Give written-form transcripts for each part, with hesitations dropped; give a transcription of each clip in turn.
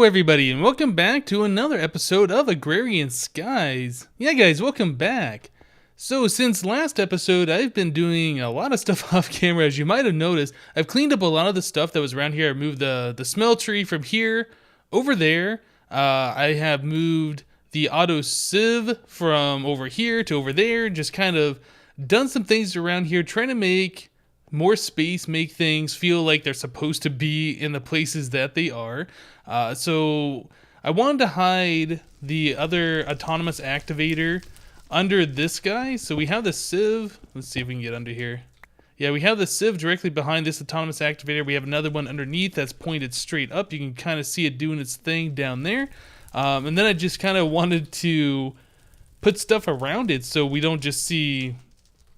everybody, and welcome back to another episode of Agrarian Skies. Yeah, guys, welcome back. So, since last episode, I've been doing a lot of stuff off camera. As you might have noticed, I've cleaned up a lot of the stuff that was around here. I moved the smell tree from here over there. I have moved the auto sieve from over here to over there. Just kind of done some things around here, trying to make more space, make things feel like they're supposed to be in the places that they are. So I wanted to hide the other autonomous activator under this guy. So we have the sieve. Let's see if we can get under here. Yeah, we have the sieve directly behind this autonomous activator. We have another one underneath that's pointed straight up. You can kind of see it doing its thing down there. And then I just kind of wanted to put stuff around it so we don't just see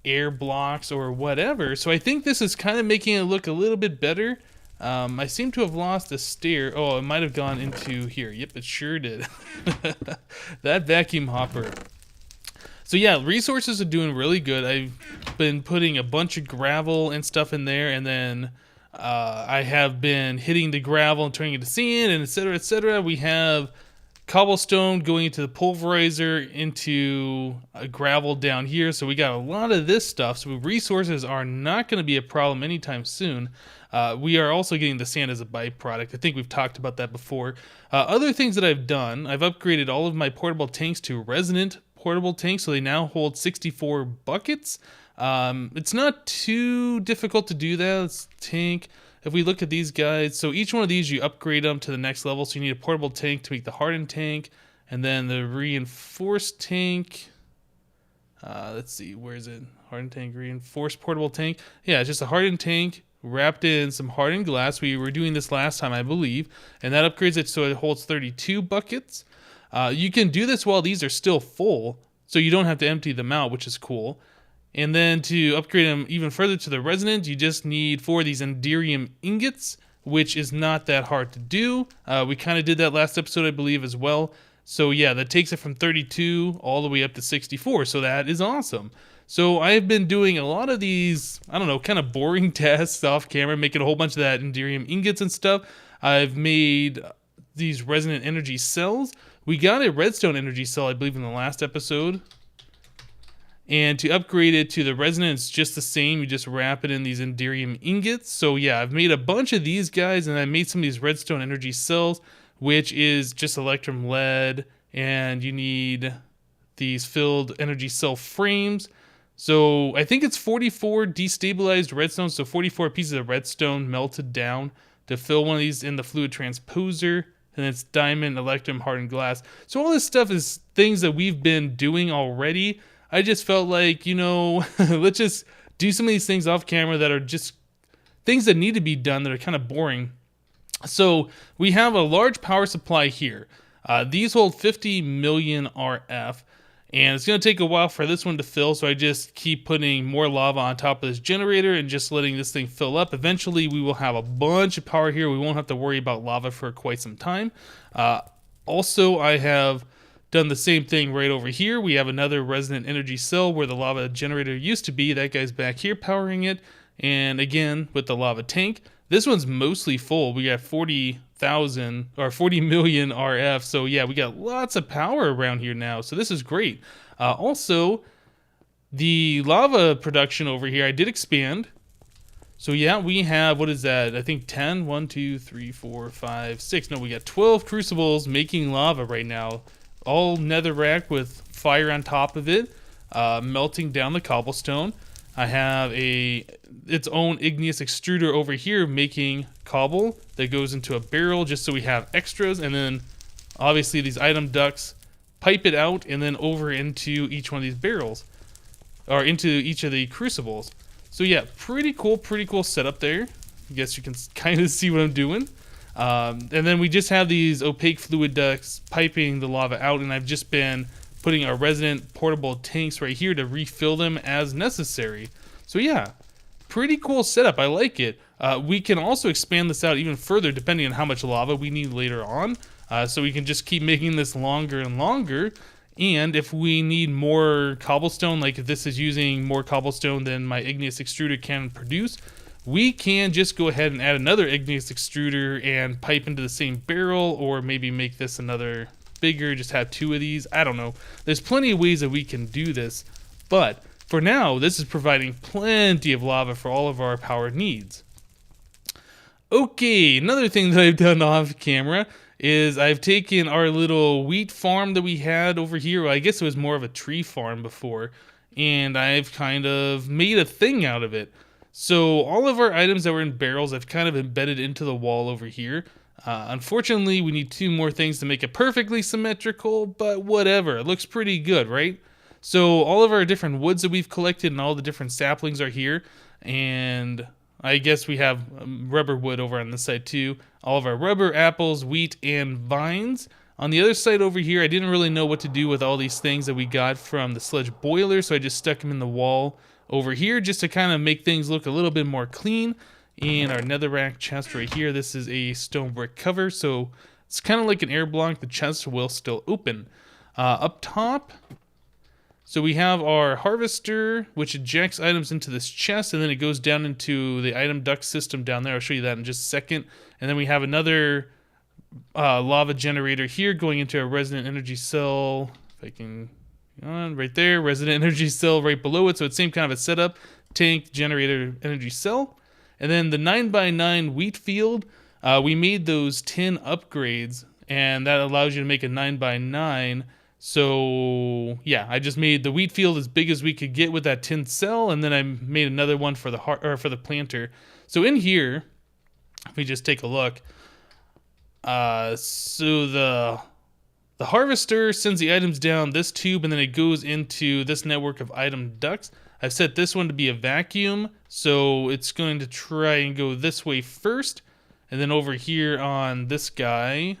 air blocks or whatever. So I think this is kind of making it look a little bit better. I seem to have lost a stair. Oh, it might have gone into here. Yep, it sure did. That vacuum hopper. So yeah, resources are doing really good. I've been putting a bunch of gravel and stuff in there, and then I have been hitting the gravel and turning it to sand, and etc., etc. We have cobblestone going into the pulverizer into gravel down here, so we got a lot of this stuff. So resources are not going to be a problem anytime soon. We are also getting the sand as a byproduct. I think we've talked about that before. Other things that I've done, I've upgraded all of my portable tanks to resonant portable tanks, so they now hold 64 buckets. It's not too difficult to do that. It's tank. If we look at these guys, so each one of these you upgrade them to the next level. So you need a portable tank to make the hardened tank, and then the reinforced tank. Let's see, where is it? Hardened tank, reinforced portable tank. Yeah, it's just a hardened tank wrapped in some hardened glass. We were doing this last time, I believe, and that upgrades it so it holds 32 buckets. You can do this while these are still full, so you don't have to empty them out, which is cool. And then to upgrade them even further to the resonant, you just need 4 of these enderium ingots, which is not that hard to do. We kind of did that last episode, I believe, as well. So yeah, that takes it from 32 all the way up to 64, so that is awesome. So I've been doing a lot of these, I don't know, kind of boring tests off camera, making a whole bunch of that enderium ingots and stuff. I've made these resonant energy cells. We got a redstone energy cell, I believe, in the last episode. And to upgrade it to the resonant, it's just the same. You just wrap it in these enderium ingots. So yeah, I've made a bunch of these guys, and I made some of these redstone energy cells, which is just electrum lead, and you need these filled energy cell frames. So I think it's 44 destabilized redstone, so 44 pieces of redstone melted down to fill one of these in the fluid transposer. And it's diamond, electrum, hardened glass. So all this stuff is things that we've been doing already. I just felt like, you know, let's just do some of these things off camera that are just things that need to be done that are kind of boring. So we have a large power supply here. These hold 50 million RF, and it's going to take a while for this one to fill, so I just keep putting more lava on top of this generator and just letting this thing fill up. Eventually, we will have a bunch of power here. We won't have to worry about lava for quite some time. Also, I have done the same thing right over here. We have another resonant energy cell where the lava generator used to be. That guy's back here powering it. And again, with the lava tank, this one's mostly full. We got 40,000 or 40 million RF. So yeah, we got lots of power around here now. So this is great. Also, the lava production over here, I did expand. So yeah, we have, what is that? I think 10, 1, 2, 3, 4, 5, 6. No, we got 12 crucibles making lava right now. All netherrack with fire on top of it, melting down the cobblestone. I have its own igneous extruder over here making cobble that goes into a barrel just so we have extras. And then obviously these item ducts pipe it out and then over into each one of these barrels, or into each of the crucibles. So yeah, pretty cool setup there. I guess you can kind of see what I'm doing. And then we just have these opaque fluid ducts piping the lava out, and I've just been putting our resonant portable tanks right here to refill them as necessary. So yeah, pretty cool setup. I like it. We can also expand this out even further depending on how much lava we need later on. So we can just keep making this longer and longer. And if we need more cobblestone, like if this is using more cobblestone than my igneous extruder can produce, we can just go ahead and add another igneous extruder and pipe into the same barrel, or maybe make this another bigger, just have 2 of these. I don't know. There's plenty of ways that we can do this, but for now, this is providing plenty of lava for all of our power needs. Okay, another thing that I've done off camera is I've taken our little wheat farm that we had over here. Well, I guess it was more of a tree farm before, and I've kind of made a thing out of it. So all of our items that were in barrels I've kind of embedded into the wall over here. Unfortunately, we need 2 more things to make it perfectly symmetrical, but whatever. It looks pretty good, right? So all of our different woods that we've collected and all the different saplings are here, and I guess we have rubber wood over on this side too. All of our rubber, apples, wheat, and vines. On the other side over here, I didn't really know what to do with all these things that we got from the sledge boiler, so I just stuck them in the wall over here just to kind of make things look a little bit more clean. And our netherrack chest right here, this is a stone brick cover, so it's kind of like an air block. The chest will still open. Up top, so we have our harvester, which ejects items into this chest, and then it goes down into the item duct system down there. I'll show you that in just a second. And then we have another lava generator here going into a resident energy cell. If I can, right there, resident energy cell right below it. So it's same kind of a setup: tank, generator, energy cell. And then the 9x9 wheat field, we made those 10 upgrades, and that allows you to make a 9x9. So yeah, I just made the wheat field as big as we could get with that tin cell, and then I made another one for the planter. So in here, if we just take a look, so the harvester sends the items down this tube, and then it goes into this network of item ducts. I've set this one to be a vacuum, so it's going to try and go this way first, and then over here on this guy,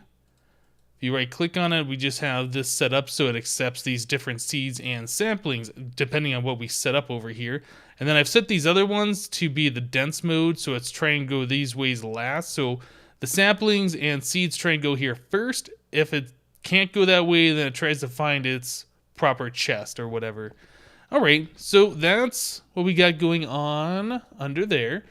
if you right click on it, we just have this set up so it accepts these different seeds and saplings depending on what we set up over here. And then I've set these other ones to be the dense mode, so it's trying to go these ways last. So the saplings and seeds try and go here first. If it can't go that way, then it tries to find its proper chest or whatever. Alright, so that's what we got going on under there.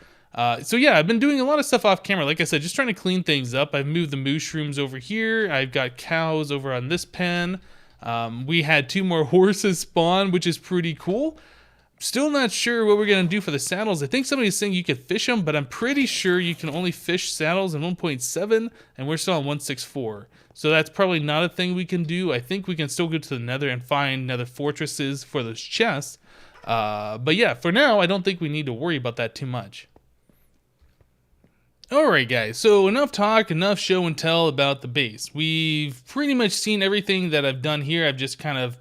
So yeah, I've been doing a lot of stuff off camera. Like I said, just trying to clean things up. I've moved the mushrooms over here. I've got cows over on this pen. We had 2 more horses spawn, which is pretty cool. Still not sure what we're going to do for the saddles. I think somebody's saying you could fish them, but I'm pretty sure you can only fish saddles in 1.7, and we're still on 1.6.4. So that's probably not a thing we can do. I think we can still go to the nether and find nether fortresses for those chests. But yeah, for now, I don't think we need to worry about that too much. Alright guys, so enough talk, enough show and tell about the base. We've pretty much seen everything that I've done here. I've just kind of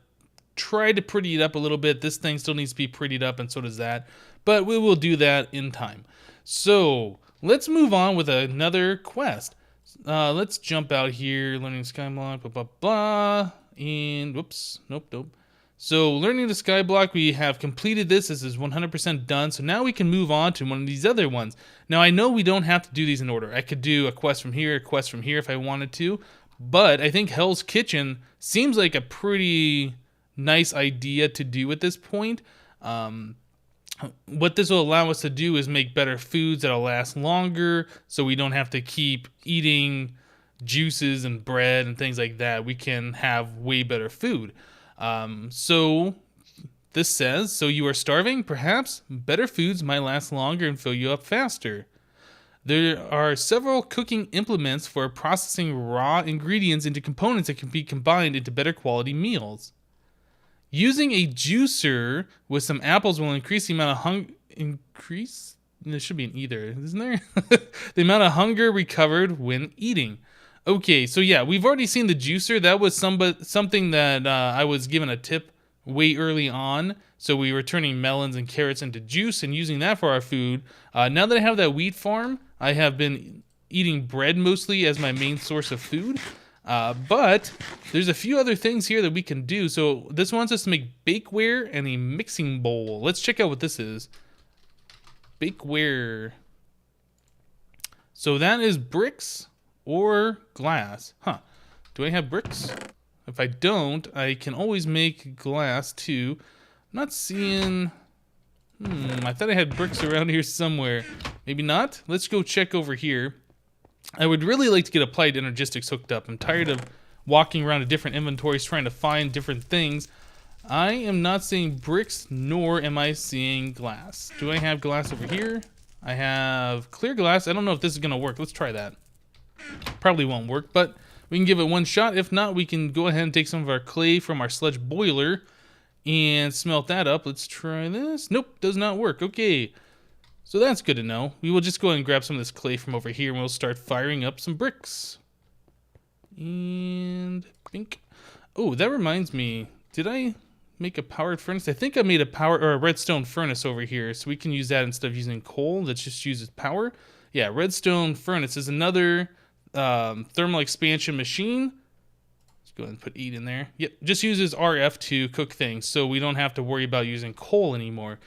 tried to pretty it up a little bit. This thing still needs to be prettied up, and so does that. But we will do that in time. So let's move on with another quest. Let's jump out here, learning skyblock, blah, blah, blah. And, whoops, nope. So learning the skyblock, we have completed this. This is 100% done. So now we can move on to one of these other ones. Now I know we don't have to do these in order. I could do a quest from here, a quest from here if I wanted to. But I think Hell's Kitchen seems like a pretty nice idea to do at this point. What this will allow us to do is make better foods that'll last longer, so we don't have to keep eating juices and bread and things like that. We can have way better food. So this says, so you are starving? Perhaps better foods might last longer and fill you up faster. There are several cooking implements for processing raw ingredients into components that can be combined into better quality meals. Using a juicer with some apples will increase the amount of increase? There should be an either, isn't there? The amount of hunger recovered when eating. Okay, so yeah, we've already seen the juicer. That was something that I was given a tip way early on. So we were turning melons and carrots into juice and using that for our food. Now that I have that wheat farm, I have been eating bread mostly as my main source of food. But there's a few other things here that we can do. So this wants us to make bakeware and a mixing bowl. Let's check out what this is. Bakeware. So that is bricks or glass. Huh. Do I have bricks? If I don't, I can always make glass too. I'm not seeing... I thought I had bricks around here somewhere. Maybe not. Let's go check over here. I would really like to get Applied Energistics hooked up. I'm tired of walking around to different inventories trying to find different things. I am not seeing bricks, nor am I seeing glass. Do I have glass over here? I have clear glass. I don't know if this is going to work. Let's try that. Probably won't work, but we can give it one shot. If not, we can go ahead and take some of our clay from our sludge boiler and smelt that up. Let's try this. Nope, does not work. Okay, so that's good to know. We will just go ahead and grab some of this clay from over here, and we'll start firing up some bricks. And bink. Oh, that reminds me. Did I make a powered furnace? I think I made a redstone furnace over here, so we can use that instead of using coal that just uses power. Yeah, redstone furnace is another thermal expansion machine. Let's go ahead and put 8 in there. Yep, just uses RF to cook things, so we don't have to worry about using coal anymore.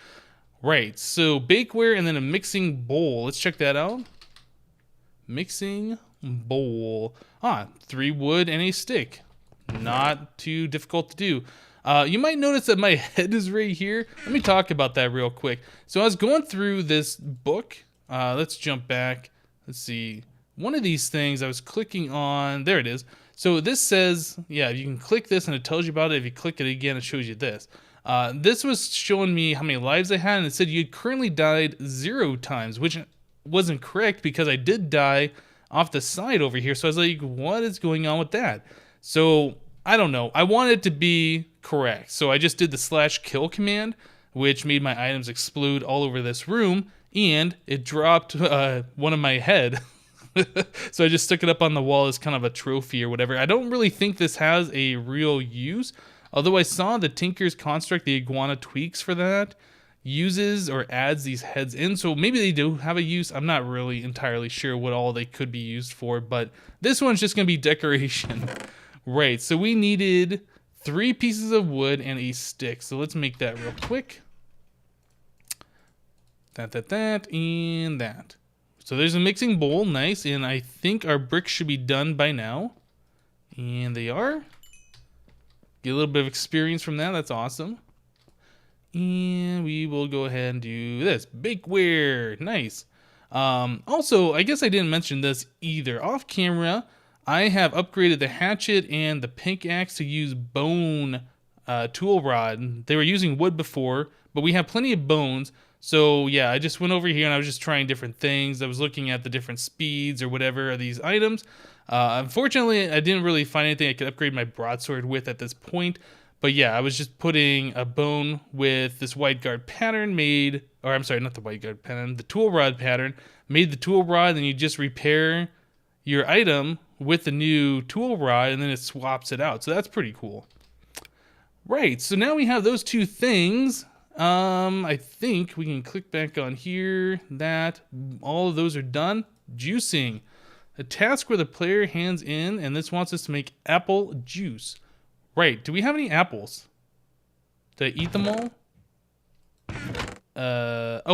Right, so bakeware and then a mixing bowl. Let's check that out. Mixing bowl. 3 wood and a stick. Not too difficult to do. You might notice that my head is right here. Let me talk about that real quick. So I was going through this book. Let's jump back. Let's see. One of these things I was clicking on. There it is. So this says, yeah, you can click this and it tells you about it. If you click it again, it shows you this. This was showing me how many lives I had, and it said you had currently died 0 times, which wasn't correct because I did die off the side over here. So I was like, what is going on with that? So I don't know. I want it to be correct. So I just did the /kill command, which made my items explode all over this room, and it dropped one of my head. So I just stuck it up on the wall as kind of a trophy or whatever. I don't really think this has a real use, although I saw the Tinker's Construct, the iguana tweaks for that, uses or adds these heads in, so maybe they do have a use. I'm not really entirely sure what all they could be used for, but this one's just going to be decoration. Right, so we needed 3 pieces of wood and a stick, so let's make that real quick. That, and that. So there's a mixing bowl, nice, and I think our bricks should be done by now. And they are. Get a little bit of experience from that, that's awesome. And we will go ahead and do this. Bakeware, nice. Also, I guess I didn't mention this either. Off camera, I have upgraded the hatchet and the pickaxe to use bone tool rod. They were using wood before, but we have plenty of bones. So yeah, I just went over here and I was just trying different things. I was looking at the different speeds or whatever of these items. Unfortunately, I didn't really find anything I could upgrade my broadsword with at this point. But yeah, I was just putting a bone with this white guard pattern made, or I'm sorry, not the white guard pattern, the tool rod pattern. Made the tool rod, and you just repair your item with the new tool rod, and then it swaps it out. So that's pretty cool. Right, so now we have those 2 things. I think we can click back on here. That all of those are done. Juicing, a task where the player hands in, and this wants us to make apple juice. Right, do we have any apples? Did I eat them all?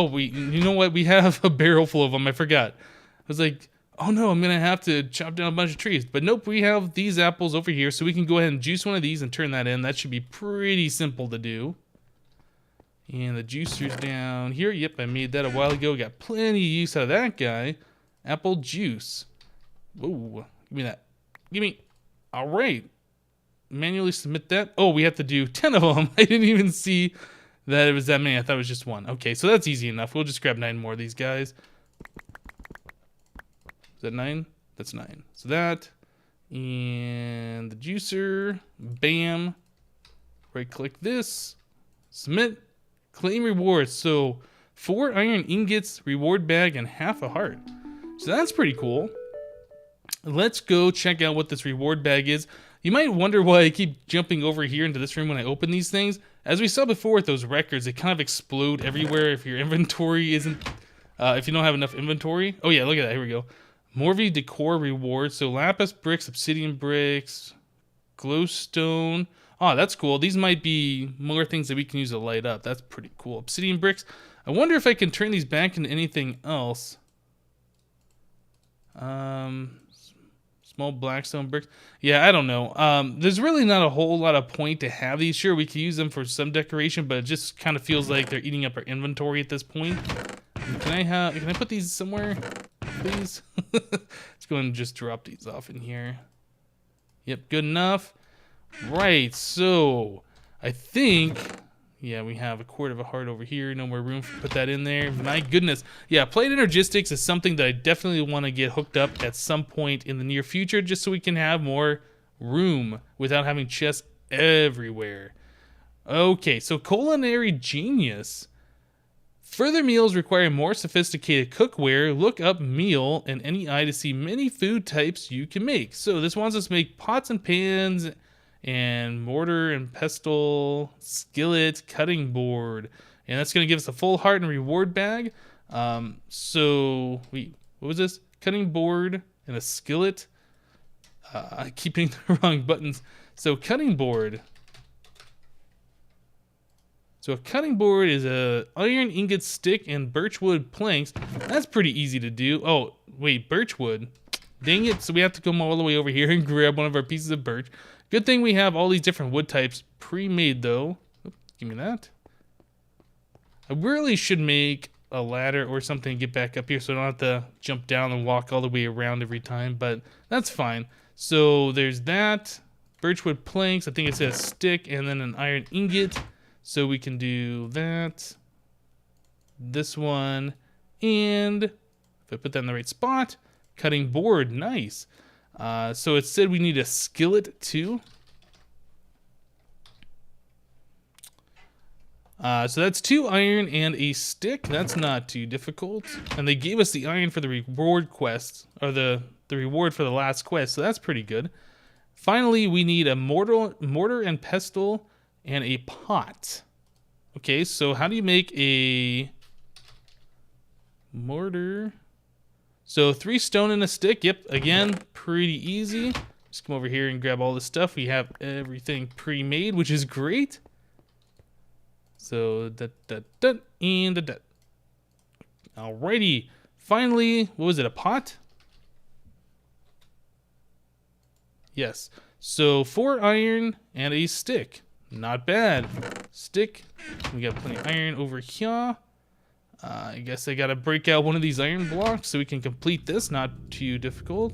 You know what? We have a barrel full of them. I forgot. I was like, oh no, I'm gonna have to chop down a bunch of trees. But nope, we have these apples over here, so we can go ahead and juice one of these and turn that in. That should be pretty simple to do. And the juicer's down here. Yep, I made that a while ago. Got plenty of use out of that guy. Apple juice. Whoa, give me that. Give me. All right. Manually submit that. Oh, we have to do 10 of them. I didn't even see that it was that many. I thought it was just 1. Okay, so that's easy enough. We'll just grab 9 more of these guys. Is that 9? That's 9. So that. And the juicer. Bam. Right click this. Submit. Claim rewards. So 4 iron ingots, reward bag, and half a heart. So that's pretty cool. Let's go check out what this reward bag is. You might wonder why I keep jumping over here into this room when I open these things. As we saw before with those records, they kind of explode everywhere if your inventory isn't, if you don't have enough inventory. Oh yeah, look at that, here we go. Morvie decor rewards. So lapis bricks, obsidian bricks, glowstone. Oh, that's cool. These might be more things that we can use to light up. That's pretty cool. Obsidian bricks. I wonder if I can turn these back into anything else. Small blackstone bricks. Yeah, I don't know. There's really not a whole lot of point to have these. Sure, we could use them for some decoration, but it just kind of feels like they're eating up our inventory at this point. Can I put these somewhere, please? Let's go and just drop these off in here. Yep, good enough. Right, so I think, yeah, we have a quart of a heart over here. No more room to put that in there. My goodness. Yeah, plate energistics is something that I definitely want to get hooked up at some point in the near future, just so we can have more room without having chests everywhere. Okay, so culinary genius. Further meals require more sophisticated cookware. Look up meal in any eye to see many food types you can make. So this wants us to make pots and pans and mortar and pestle, skillet, cutting board. And that's going to give us a full heart and reward bag. What was this? Cutting board and a skillet. I keep hitting the wrong buttons. So cutting board. So a cutting board is a iron ingot stick and birchwood planks. That's pretty easy to do. Oh, wait, birchwood. Dang it, so we have to come all the way over here and grab one of our pieces of birch. Good thing we have all these different wood types pre-made though. Oops, give me that. I really should make a ladder or something to get back up here so I don't have to jump down and walk all the way around every time, but that's fine. So there's that. Birchwood planks, I think it says stick, and then an iron ingot. So we can do that, this one, and if I put that in the right spot, cutting board, nice. So it said we need a skillet too. So that's 2 iron and a stick. That's not too difficult. And they gave us the iron for the reward quest, or the reward for the last quest, so that's pretty good. Finally, we need a mortar and pestle and a pot. Okay, so how do you make a mortar? So 3 stone and a stick. Yep, again, pretty easy. Just come over here and grab all this stuff. We have everything pre-made, which is great. So and alrighty. Finally, what was it? A pot? Yes. So 4 iron and a stick. Not bad. Stick. We got plenty of iron over here. I guess I gotta break out one of these iron blocks so we can complete this. Not too difficult.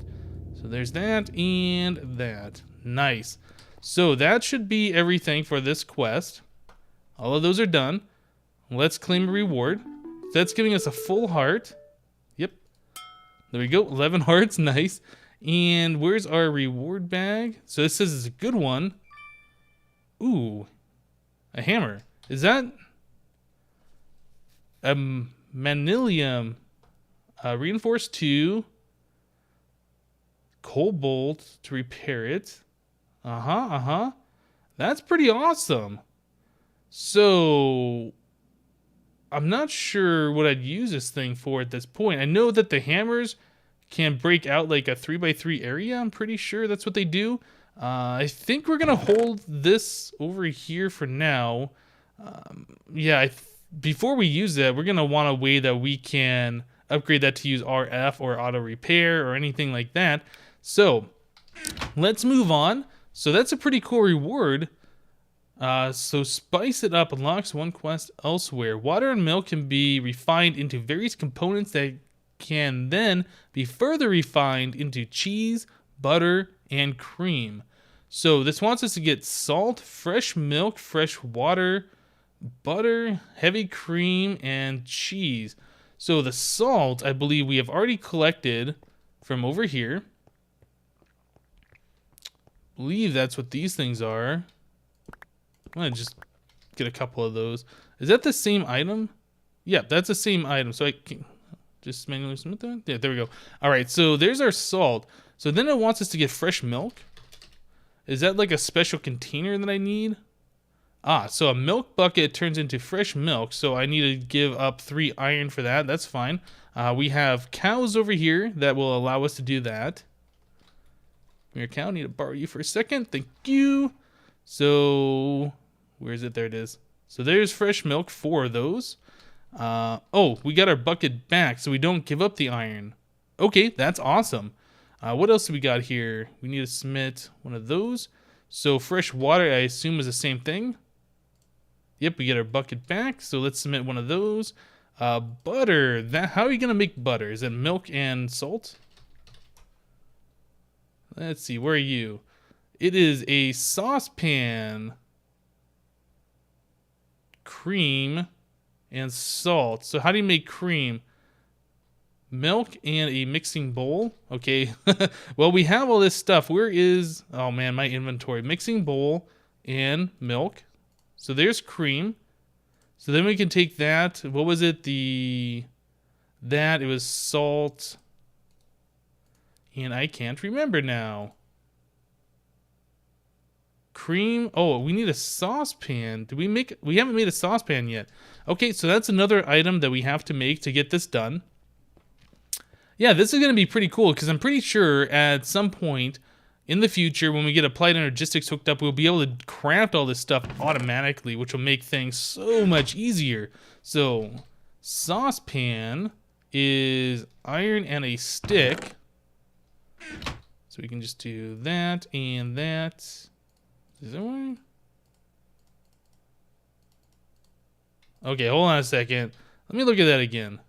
So there's that and that. Nice. So that should be everything for this quest. All of those are done. Let's claim a reward. That's giving us a full heart. Yep. There we go. 11 hearts. Nice. And where's our reward bag? So this says it's a good one. Ooh, a hammer. Is that a manilium? Reinforced 2. Cobalt to repair it. That's pretty awesome. So I'm not sure what I'd use this thing for at this point. I know that the hammers can break out like a 3x3 area. I'm pretty sure that's what they do. I think we're gonna hold this over here for now. Before we use that, we're gonna want a way that we can upgrade that to use RF or auto repair or anything like that. So let's move on. So that's a pretty cool reward. So spice it up unlocks one quest elsewhere. Water and milk can be refined into various components that can then be further refined into cheese, butter, and cream. So this wants us to get salt, fresh milk, fresh water, butter, heavy cream, and cheese. So the salt, I believe we have already collected from over here. I believe that's what these things are. I'm gonna just get a couple of those. Is that the same item? Yeah, that's the same item. So I can just manually submit that. Yeah, there we go. All right, so there's our salt. So then it wants us to get fresh milk. Is that like a special container that I need? So a milk bucket turns into fresh milk. So I need to give up 3 iron for that. That's fine. We have cows over here that will allow us to do that. Come here, cow. I need to borrow you for a second. Thank you. So where is it? There it is. So there's fresh milk, 4 of those. We got our bucket back, so we don't give up the iron. Okay, that's awesome. What else do we got here? We need to submit one of those. So fresh water, I assume, is the same thing. Yep, we get our bucket back, so let's submit one of those. Butter. How are you gonna make butter? Is it milk and salt? Let's see, where are you? It is a saucepan, cream, and salt. So how do you make cream? Milk and a mixing bowl. Okay. Well, we have all this stuff. Where is... Oh, man, my inventory. Mixing bowl and milk. So there's cream. So then we can take that. What was it? It was salt. And I can't remember now. Cream. Oh, we need a saucepan. We haven't made a saucepan yet. Okay, so that's another item that we have to make to get this done. Yeah, this is going to be pretty cool because I'm pretty sure at some point in the future when we get Applied Energistics hooked up, we'll be able to craft all this stuff automatically, which will make things so much easier. So, saucepan is iron and a stick. So we can just do that and that. Is that one? Okay, hold on a second. Let me look at that again.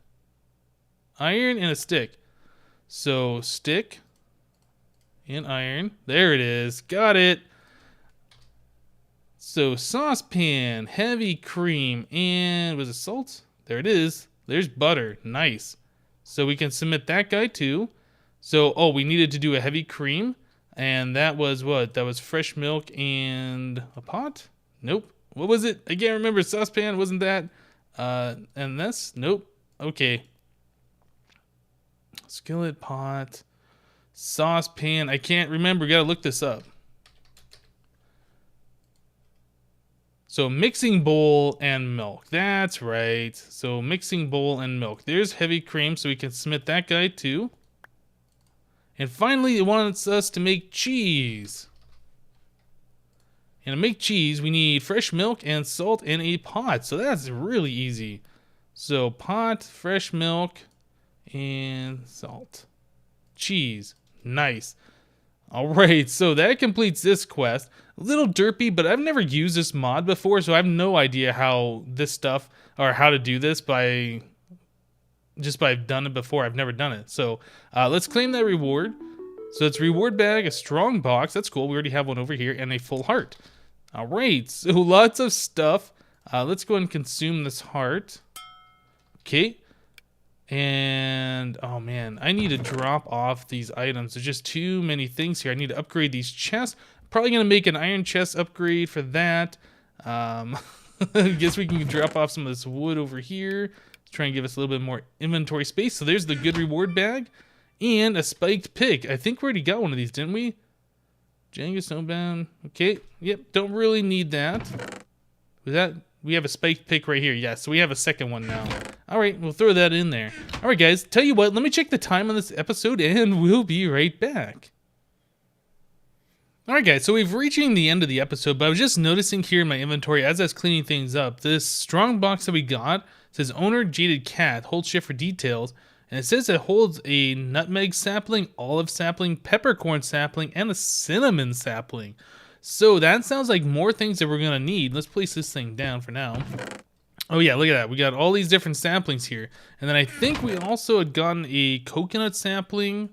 Iron and a stick. So, stick and iron. There it is. Got it. So, saucepan, heavy cream, and was it salt? There it is. There's butter. Nice. So, we can submit that guy too. So, oh, we needed to do a heavy cream. And that was what? That was fresh milk and a pot? Nope. What was it? I can't remember. Saucepan, wasn't that? And this? Nope. Okay. Skillet, pot, saucepan. I can't remember. Gotta look this up. So mixing bowl and milk. That's right. So mixing bowl and milk. There's heavy cream, so we can submit that guy too. And finally, it wants us to make cheese. And to make cheese, we need fresh milk and salt in a pot. So that's really easy. So pot, fresh milk, and salt. Cheese. Nice. Alright, so that completes this quest. A little derpy, but I've never used this mod before, so I have no idea how this stuff, or how to do this just by I've done it before. I've never done it. So let's claim that reward. So it's reward bag, a strong box. That's cool. We already have one over here, and a full heart. Alright, so lots of stuff. Let's go and consume this heart. Okay. And, oh man, I need to drop off these items. There's just too many things here. I need to upgrade these chests. Probably going to make an iron chest upgrade for that. I guess we can drop off some of this wood over here. Try and give us a little bit more inventory space. So there's the good reward bag. And a spiked pick. I think we already got one of these, didn't we? Jenga snowbound. Okay, yep, don't really need that. Was that... We have a spiked pick right here. Yeah, so we have a second one now. All right, we'll throw that in there. All right, guys, tell you what, let me check the time on this episode, and we'll be right back. All right, guys, so we've reaching the end of the episode, but I was just noticing here in my inventory as I was cleaning things up, this strong box that we got says owner jaded cat, hold shift for details, and it says it holds a nutmeg sapling, olive sapling, peppercorn sapling, and a cinnamon sapling. So that sounds like more things that we're going to need. Let's place this thing down for now. Oh yeah, look at that. We got all these different saplings here. And then I think we also had gotten a coconut sapling.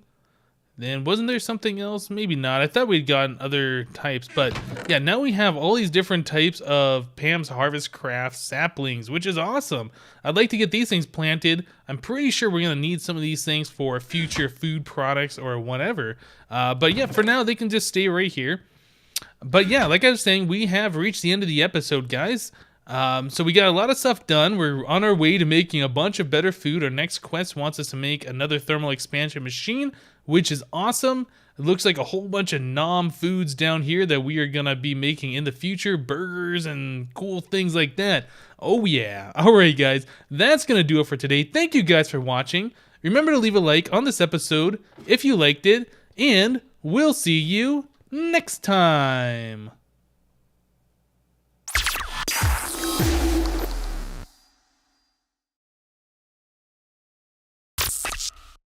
Then wasn't there something else? Maybe not. I thought we'd gotten other types. But yeah, now we have all these different types of Pam's Harvest Craft saplings, which is awesome. I'd like to get these things planted. I'm pretty sure we're going to need some of these things for future food products or whatever. But yeah, for now, they can just stay right here. But yeah, like I was saying, we have reached the end of the episode, guys. So we got a lot of stuff done. We're on our way to making a bunch of better food. Our next quest wants us to make another thermal expansion machine, which is awesome. It looks like a whole bunch of nom foods down here that we are going to be making in the future. Burgers and cool things like that. Oh yeah. Alright guys, that's going to do it for today. Thank you guys for watching. Remember to leave a like on this episode if you liked it. And we'll see you next time.